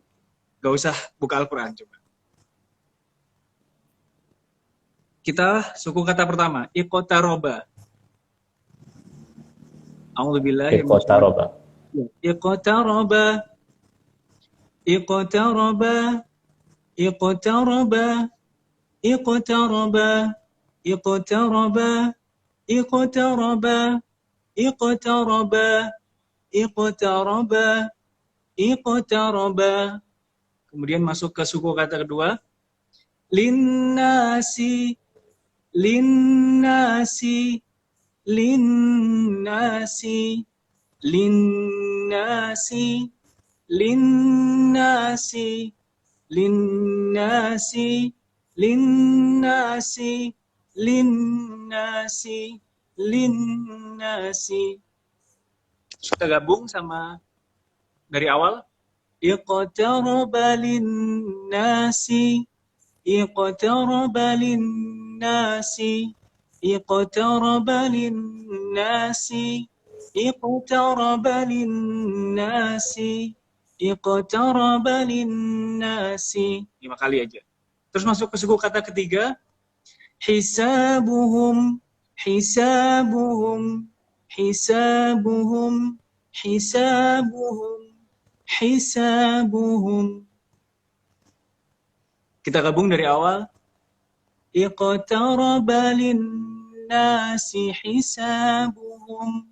S2: gak usah buka Al-Qur'an coba. Kita suku kata pertama, iqtaroba. A'udzubillahi
S1: Iqtaroba.
S2: iqtaroba. Iqtaroba. Iqtaroba. Iqtaroba. Iqtaroba. Iqtaroba. Iqtaroba. Iqtaroba. Iqtaroba. Kemudian masuk ke suku kata kedua, linnasi. Linnasi. Linnasi. Linnasi. Linnasi. Linnasi. Linnasi. Linnasi. Linnasi. Kita gabung sama dari awal. Iqtaraba linnasi. Iqtaraba linnasi. Iqtaraba linnasi. Iqtaraba linnasi. Iqtaraba linnasi. 5 kali aja. Terus masuk ke suku kata ketiga. Hisabuhum. Hisabuhum. Hisabuhum. Hisabuhum. Hisabuhum. Kita gabung dari awal. Iqtaraba linnasi hisabuhum.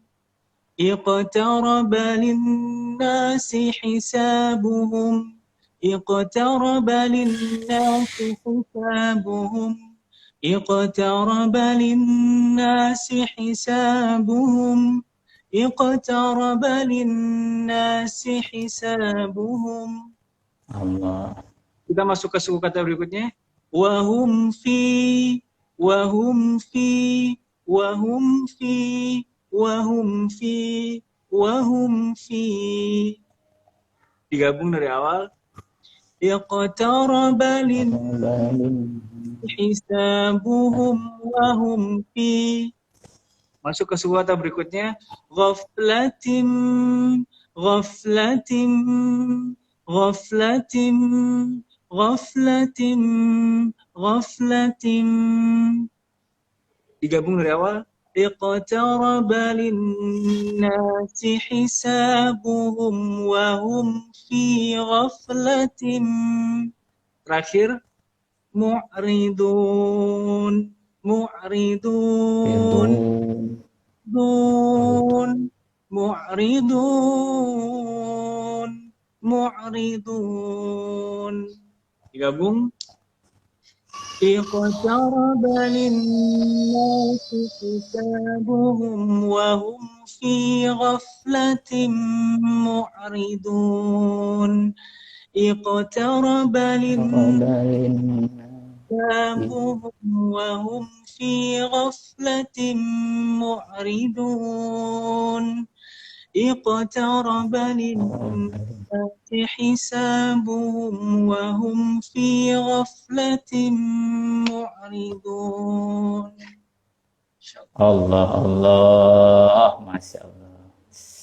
S2: Iqtaraba linnasi hisabuhum. Iqtaraba linnasi hisabuhum. Iqtaraba linnasi hisabuhum. Iqtaraba linnasi hisabuhum.
S1: Allah.
S2: Kita masuk ke suku kata berikutnya. Wahum fi. Wahum fi. Wahum fi. Wahum fi. Wahum fi. Digabung dari awal. Iqtaraba linnasi hisabuhum. Wahum fi. Masuk ke suku kata berikutnya. Ghaflatim. Ghaflatim. Ghaflatim. Ghaflatim. Ghaflatim. digabung dari awal. Iqtaraba linnasi hisabuhum wa hum fi ghaflatin. Terakhir, mu'ridun. Mu'ridun.
S1: Ridun.
S2: Mu'ridun. Mu'ridun. Mu'ridun. Digabung. اقترب للناس حسابهم وهم في غفلة معرضون اقترب للناس حسابهم وهم في غفلة معرضون اقترب للناس حسابهم وهم في غفلة معرضون.
S1: Allah, Allah, Masya Allah.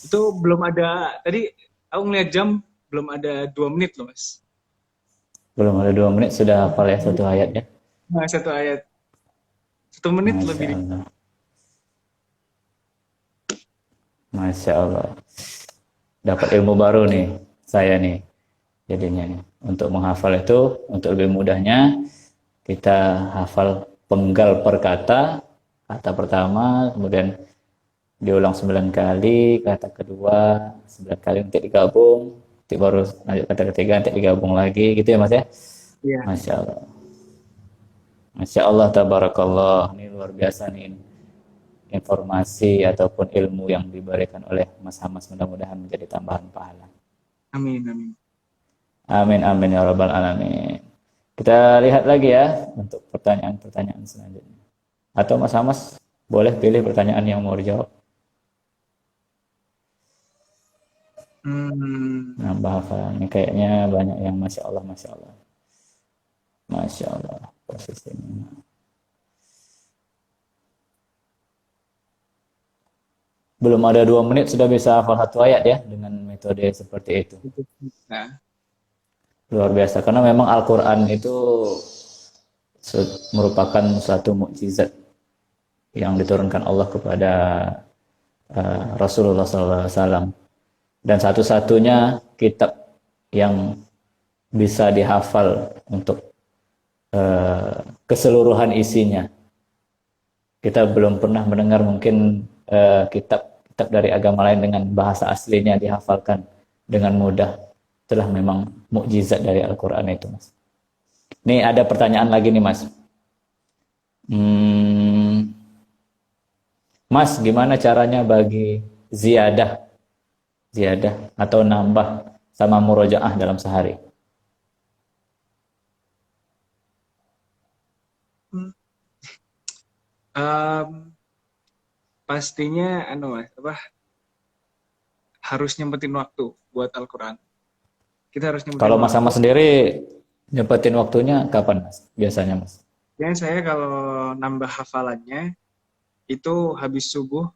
S2: Itu belum ada, tadi aku ngeliat jam belum ada 2 menit loh mas.
S1: Belum ada 2 menit sudah hafal ya satu ayat ya.
S2: Nah, 1 ayat. 1 menit
S1: Masya
S2: lebih.
S1: Allah. Masya Allah. Dapat ilmu baru nih saya nih. Jadinya nih. Untuk menghafal itu, untuk lebih mudahnya, kita hafal penggal per kata. Kata pertama, kemudian diulang 9 kali, kata kedua 9 kali nanti digabung, nanti baru lanjut kata ketiga, nanti digabung lagi, gitu ya mas ya?
S2: Iya.
S1: Masya Allah. Masya Allah, tabarakallah. Ini luar biasa nih informasi ataupun ilmu yang diberikan oleh Mas Hamas, mudah-mudahan menjadi tambahan pahala.
S2: Amin, amin.
S1: Amin, amin ya rabbal alamin. Kita lihat lagi ya untuk pertanyaan-pertanyaan selanjutnya. Atau Mas Hamas boleh pilih pertanyaan yang mau dijawab. Nambah hafalannya kayaknya banyak yang Masya Allah, Masya Allah. Masya Allah. Posisinya. Belum ada 2 menit sudah bisa hafal 1 ayat ya dengan metode seperti itu.
S2: Nah.
S1: Luar biasa karena memang Al-Quran itu merupakan suatu mukjizat yang diturunkan Allah kepada Rasulullah SAW dan satu-satunya kitab yang bisa dihafal untuk keseluruhan isinya. Kita belum pernah mendengar mungkin kitab dari agama lain dengan bahasa aslinya dihafalkan dengan mudah. Itulah memang mukjizat dari Al-Quran itu, Mas. Nih ada pertanyaan lagi nih, Mas. Mas, gimana caranya bagi ziyadah atau nambah sama murojaah dalam sehari?
S2: Pastinya harus nyempetin waktu buat Al-Quran. Kita harus nyempetin
S1: kalau Mas Hamas sendiri nyempetin waktunya kapan, Mas? Biasanya, Mas?
S2: Ya, saya kalau nambah hafalannya itu habis subuh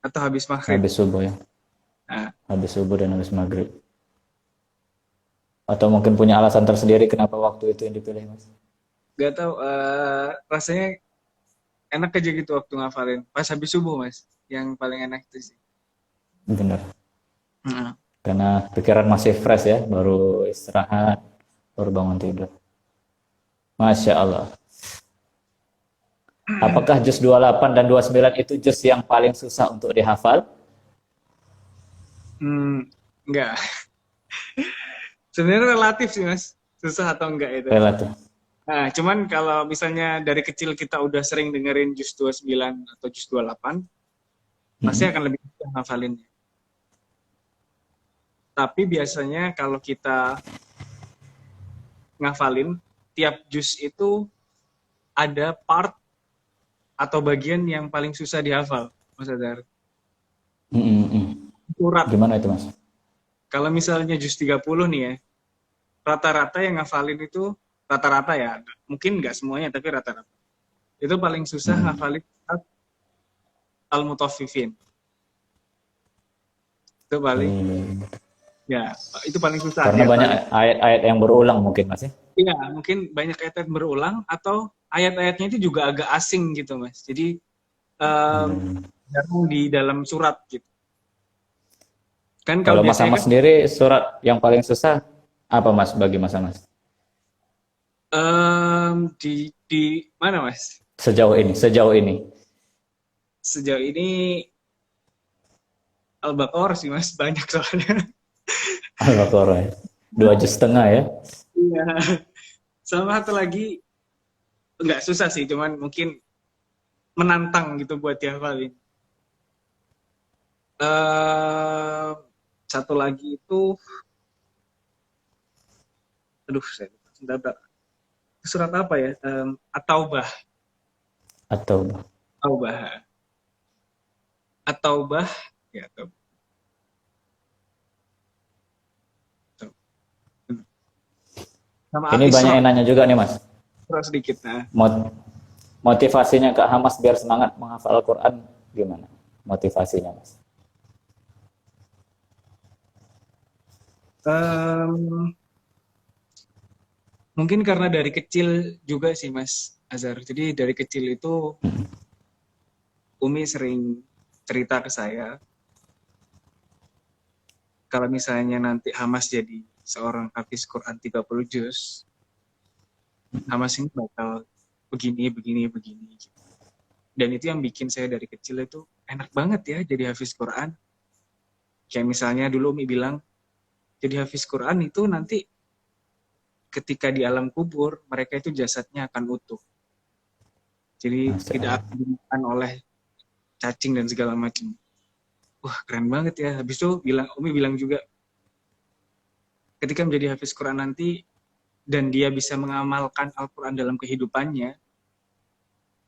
S2: atau habis maghrib.
S1: Habis subuh ya.
S2: Nah.
S1: Habis subuh dan habis maghrib. Atau mungkin punya alasan tersendiri kenapa waktu itu yang dipilih, Mas?
S2: Gak tahu, rasanya enak aja gitu waktu ngafalin. Pas habis subuh, Mas. Yang paling enak itu sih.
S1: Benar. Karena pikiran masih fresh ya, baru istirahat, baru bangun tidur. Masya Allah. Apakah juz 28 dan 29 itu juz yang paling susah untuk dihafal?
S2: Enggak. Sebenarnya relatif sih, Mas. Susah atau enggak itu.
S1: Relatif.
S2: Nah, cuman kalau misalnya dari kecil kita udah sering dengerin juz 29 atau juz 28, pasti akan lebih mudah ngafalinnya. Tapi biasanya kalau kita ngafalin, tiap juz itu ada part atau bagian yang paling susah dihafal, Mas Azhar. Surat.
S1: Gimana itu, Mas?
S2: Kalau misalnya juz 30 nih ya, rata-rata yang ngafalin itu, rata-rata ya, mungkin nggak semuanya, tapi rata-rata. Itu paling susah ngafalin Al-Mutaffifin. Itu paling, ya, itu paling susah.
S1: Karena banyak ayat-ayat yang berulang mungkin, Mas ya?
S2: Iya, mungkin banyak ayat yang berulang, atau ayat-ayatnya itu juga agak asing gitu Mas. Jadi jarang di dalam surat gitu. Kan kalau
S1: Kalau Mas
S2: biasanya
S1: Ahmad
S2: kan
S1: sendiri surat yang paling susah apa Mas bagi Mas Ahmad?
S2: di mana Mas?
S1: Sejauh ini.
S2: Sejauh ini Al-Baqarah sih Mas, banyak soalnya.
S1: Al-Baqarah ya. 2,5 juz ya.
S2: Iya. Sama satu lagi nggak susah sih, cuman mungkin menantang gitu buat dihafalin. Ehm, Satu lagi itu, aduh saya lupa. Sebentar. Surat apa ya? At-Taubah.
S1: Atau
S2: Taubah. At-Taubah. Ya, Taubah. Sama
S1: ini banyak
S2: Al-Isra.
S1: yang nanya juga nih Mas.
S2: Isra sedikit. Nah.
S1: Motivasinya Kak Hamas biar semangat menghafal Al-Quran gimana? Motivasinya Mas?
S2: Em, Mungkin karena dari kecil juga sih Mas Azhar. Jadi dari kecil itu Umi sering cerita ke saya, kalau misalnya nanti Hamas jadi seorang hafiz Quran 30 juz, Hamas ini bakal begini, begini, begini. Dan itu yang bikin saya dari kecil itu enak banget ya jadi hafiz Quran. Kayak misalnya dulu Umi bilang, jadi hafiz Quran itu nanti ketika di alam kubur, mereka itu jasadnya akan utuh. Jadi
S1: Masya
S2: tidak
S1: Allah.
S2: akan dimakan oleh cacing dan segala macam. Wah keren banget ya. Habis itu Umi bilang juga, ketika menjadi hafiz Quran nanti, dan dia bisa mengamalkan Al-Quran dalam kehidupannya,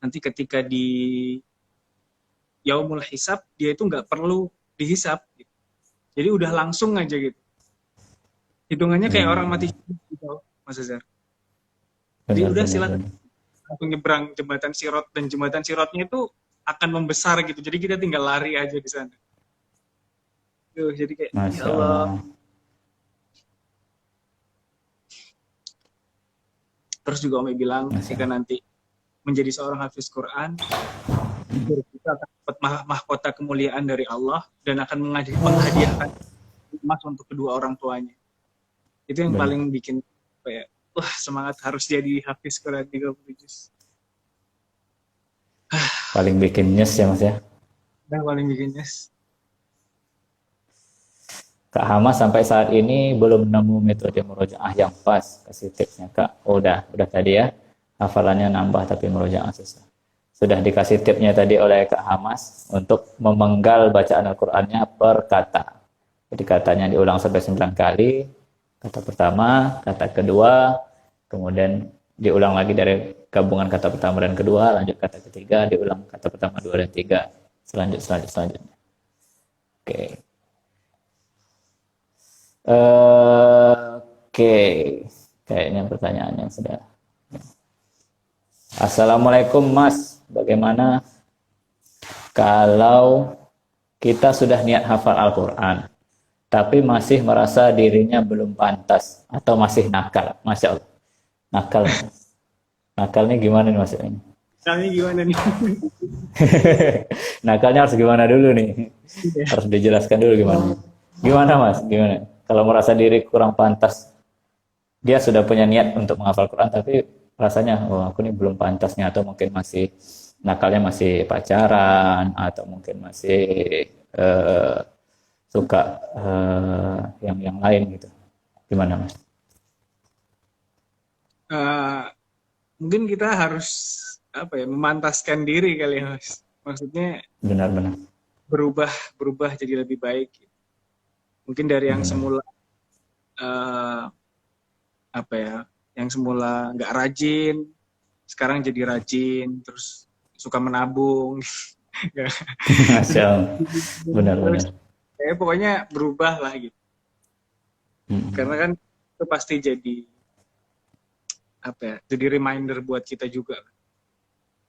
S2: nanti ketika di yaumul hisab, dia itu nggak perlu dihisab. Gitu. Jadi udah langsung aja gitu. Hitungannya kayak orang mati gitu, Mas Azhar. Jadi
S1: Benar,
S2: udah
S1: benar,
S2: silakan
S1: benar.
S2: langsung nyebrang jembatan Sirot, dan jembatan Sirotnya itu akan membesar gitu. Jadi kita tinggal lari aja di sana. Tuh, jadi kayak, ya
S1: Masya
S2: Allah.
S1: Allah.
S2: Terus juga Umi bilang,
S1: Masya
S2: ketika
S1: Allah.
S2: nanti menjadi seorang hafiz Quran, kita akan dapat mahkota kemuliaan dari Allah dan akan menghadiahkan emas untuk kedua orang tuanya. Itu yang
S1: Benar.
S2: paling bikin kayak, wah semangat harus jadi hafiz Quran 30 juz.
S1: Paling bikin nyes ya Mas ya.
S2: Yang paling bikin yes.
S1: Kak Hamas sampai saat ini belum nemu metode murojaah yang pas. Kasih tipsnya Kak. Oh, udah tadi ya. Hafalannya nambah tapi murojaah susah. Sudah dikasih tipsnya tadi oleh Kak Hamas untuk memenggal bacaan Al-Qur'annya per kata. Jadi katanya diulang sampai 9 kali. Kata pertama, kata kedua, kemudian diulang lagi dari gabungan kata pertama dan kedua, lanjut kata ketiga, diulang kata pertama, dua, dan tiga. Selanjutnya. Oke. Oke, kayaknya pertanyaannya sudah. Assalamualaikum Mas, bagaimana kalau kita sudah niat hafal Al-Quran, tapi masih merasa dirinya belum pantas atau masih nakal? Masya Allah, nakal. Nakalnya gimana nih maksudnya?
S2: Kami gimana nih?
S1: Nakalnya harus gimana dulu nih? Harus dijelaskan dulu gimana. Gimana Mas? Gimana? Kalau merasa diri kurang pantas, dia sudah punya niat untuk menghafal Quran, tapi rasanya, oh aku ini belum pantasnya, atau mungkin masih nakalnya masih pacaran, atau mungkin masih eh, suka yang lain gitu. Gimana Mas?
S2: Mungkin kita harus memantaskan diri kali ya Mas. Maksudnya
S1: Benar-benar.
S2: berubah jadi lebih baik. Mungkin dari yang semula yang semula nggak rajin, sekarang jadi rajin, terus suka menabung.
S1: Masya Allah. Benar-benar.
S2: Pokoknya berubah lah gitu. Karena kan itu pasti jadi reminder buat kita juga.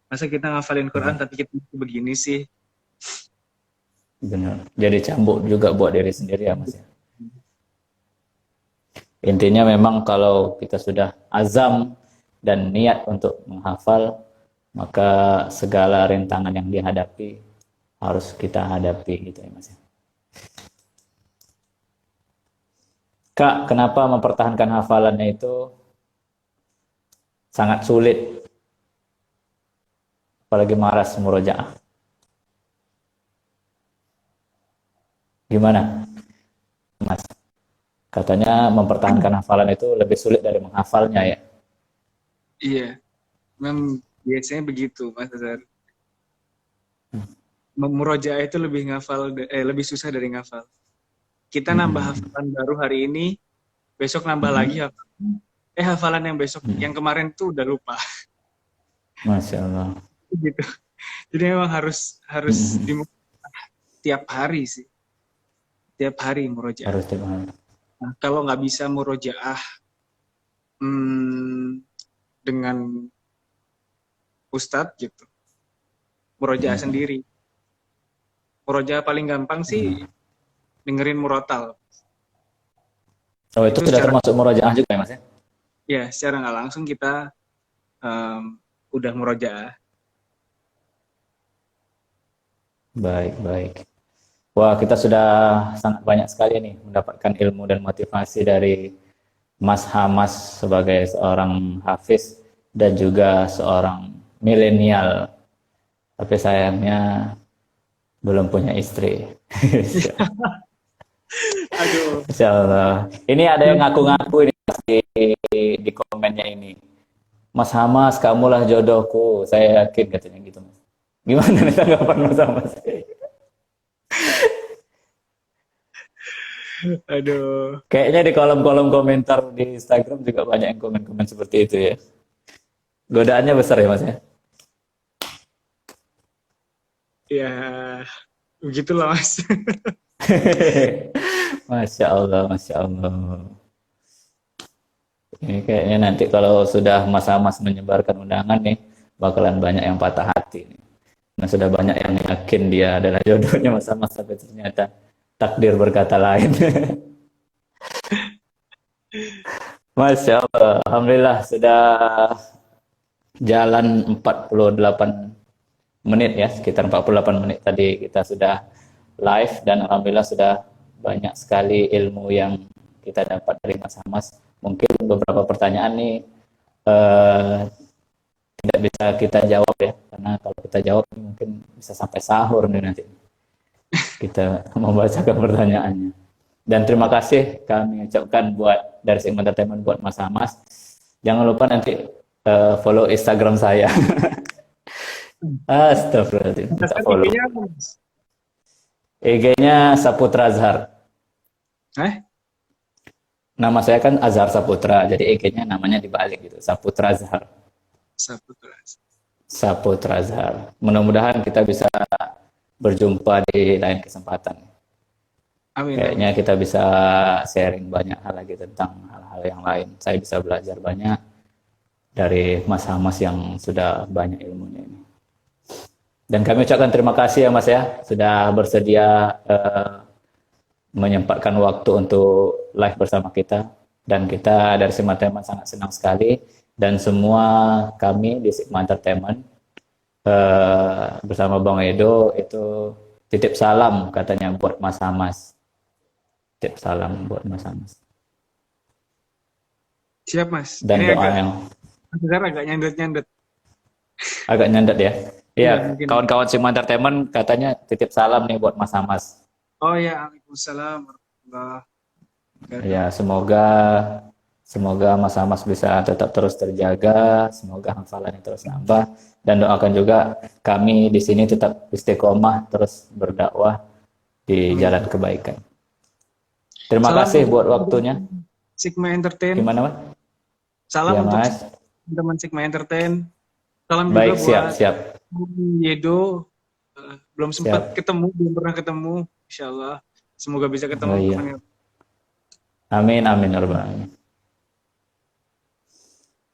S2: Masa kita ngafalin Quran tapi kita begini sih?
S1: Benar. Jadi cambuk juga buat diri sendiri ya Mas ya. Intinya memang kalau kita sudah azam dan niat untuk menghafal, maka segala rintangan yang dihadapi harus kita hadapi gitu ya Mas. Kak, kenapa mempertahankan hafalannya itu sangat sulit, apalagi maras murojaah? Gimana, Mas? Katanya mempertahankan hafalan itu lebih sulit dari menghafalnya ya?
S2: Iya, memang biasanya begitu, Mas Azhar. Murojaah itu lebih susah dari ngafal. Kita nambah hafalan baru hari ini, besok nambah lagi hafalan. Hafalan yang besok, yang kemarin tuh udah lupa.
S1: Masya Allah.
S2: Gitu. Jadi memang harus tiap hari sih. Tiap hari murojaah.
S1: Harus dimana?
S2: Nah, kalau nggak bisa murojaah dengan ustadz gitu, murojaah sendiri. Murojaah paling gampang sih dengerin murotal.
S1: Oh, itu sudah termasuk murojaah juga ya Mas ya?
S2: Ya, secara nggak langsung kita udah murojaah.
S1: Baik, baik. Wah, kita sudah sangat banyak sekali nih mendapatkan ilmu dan motivasi dari Mas Hamas sebagai seorang hafiz dan juga seorang milenial. Tapi sayangnya belum punya istri.
S2: Aduh.
S1: Insya Allah. Ini ada yang ngaku-ngaku ini di komennya ini. Mas Hamas, kamulah jodohku. Saya yakin katanya gitu, Mas. Gimana nih tanggapan Mas Hamas?
S2: Aduh.
S1: Kayaknya di kolom-kolom komentar di Instagram juga banyak yang komen-komen seperti itu ya. Godaannya besar ya Mas ya?
S2: Ya, begitulah Mas.
S1: Masya Allah, Masya Allah. Ini kayaknya nanti kalau sudah Mas menyebarkan undangan nih, bakalan banyak yang patah hati nih. Nah, sudah banyak yang yakin dia adalah jodohnya Mas tapi ternyata takdir berkata lain. Masya Allah, Alhamdulillah sudah jalan 48 menit ya, sekitar 48 menit tadi kita sudah live dan Alhamdulillah sudah banyak sekali ilmu yang kita dapat dari Mas Hamas. Mungkin beberapa pertanyaan nih tidak bisa kita jawab ya, karena kalau kita jawab mungkin bisa sampai sahur nih nanti kita membacakan pertanyaannya. Dan terima kasih kami ucapkan buat dari Sigma Entertainment buat Mas Hamas. Jangan lupa nanti follow Instagram saya. Astagfirullahaladzim. IG-nya Saputra Azhar. Nama saya kan Azhar Saputra, jadi IG-nya namanya dibalik gitu, Saputra Azhar. Saputra Azhar. Mudah-mudahan kita bisa berjumpa di lain kesempatan. Amin. Kayaknya kita bisa sharing banyak hal lagi tentang hal-hal yang lain. Saya bisa belajar banyak dari Mas Hamas yang sudah banyak ilmunya ini. Dan kami ucapkan terima kasih ya Mas ya, sudah bersedia menyempatkan waktu untuk live bersama kita. Dan kita dari Sigma Entertainment sangat senang sekali. Dan semua kami di Sigma Entertainment bersama Bang Edo itu titip salam katanya buat Mas Hamas. Titip salam buat Mas Hamas.
S2: Siap Mas.
S1: Dan
S2: ini
S1: doa yang
S2: agak nyandet-nyandet.
S1: Agak nyandet ya. Iya, kawan-kawan Sigma Entertainment katanya titip salam nih buat Mas Hamas.
S2: Oh ya, Waalaikumsalam warahmatullahi wabarakatuh.
S1: Ya, semoga Mas Hamas bisa tetap terus terjaga, semoga hafalannya terus nambah, dan doakan juga kami di sini tetap istiqomah terus berdakwah di jalan kebaikan. Terima kasih buat waktunya.
S2: Sigma Entertain.
S1: Gimana Mas?
S2: Salam
S1: ya,
S2: untuk
S1: Mas.
S2: teman Sigma Entertain. Salam
S1: baik,
S2: juga
S1: siap.
S2: Yedo. Belum sempat ketemu, belum pernah ketemu. Insyaallah semoga bisa ketemu.
S1: Oh, iya. Amin, amin.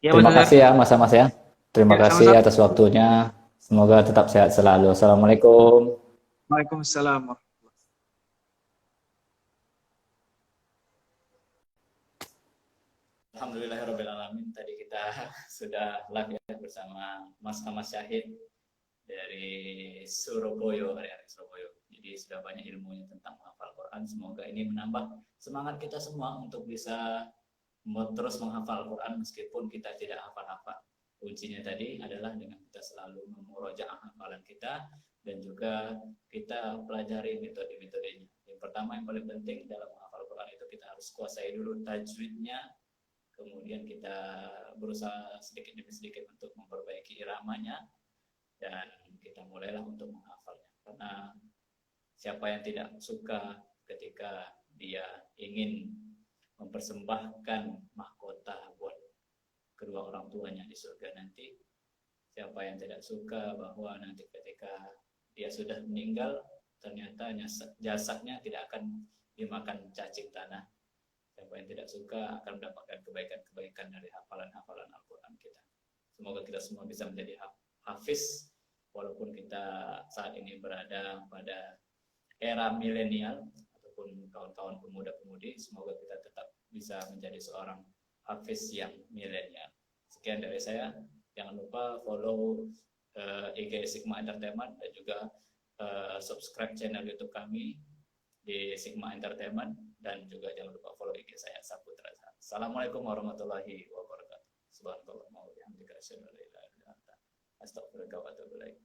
S1: Ya, terima kasih ya Mas Hamas ya. Terima kasih sama-sama atas waktunya. Semoga tetap sehat selalu. Assalamualaikum.
S2: Waalaikumsalam. Alhamdulillahirabbil alamin. Tadi kita
S1: kita sudah live ya bersama Mas Ahmad Syahid dari Surabaya, area Surabaya. Jadi sudah banyak ilmunya tentang menghafal Quran. Semoga ini menambah semangat kita semua untuk bisa terus menghafal Quran meskipun kita tidak hafal-hafal. Kuncinya tadi adalah dengan kita selalu memurojaah hafalan kita dan juga kita pelajari metode-metodenya. Yang pertama yang paling penting dalam menghafal Quran itu kita harus kuasai dulu tajwidnya, kemudian kita berusaha sedikit demi sedikit untuk memperbaiki iramanya, dan kita mulailah untuk menghafalnya. Karena siapa yang tidak suka ketika dia ingin mempersembahkan mahkota buat kedua orang tuanya di surga nanti? Siapa yang tidak suka bahwa nanti ketika dia sudah meninggal, ternyata jasadnya tidak akan dimakan cacing tanah? Siapa yang tidak suka akan mendapatkan kebaikan-kebaikan dari hafalan-hafalan Al-Quran kita. Semoga kita semua bisa menjadi hafiz, walaupun kita saat ini berada pada era milenial ataupun kawan-kawan pemuda-pemudi, semoga kita tetap bisa menjadi seorang hafiz yang milenial. Sekian dari saya. Jangan lupa follow IG Sigma Entertainment dan juga subscribe channel YouTube kami di Sigma Entertainment, dan juga jangan lupa follow IG saya Saputra. Assalamualaikum warahmatullahi wabarakatuh. Subhanallah wa bihamdihi asyhadu an la ilaha illa anta astaghfiruka wa atubu ilaik.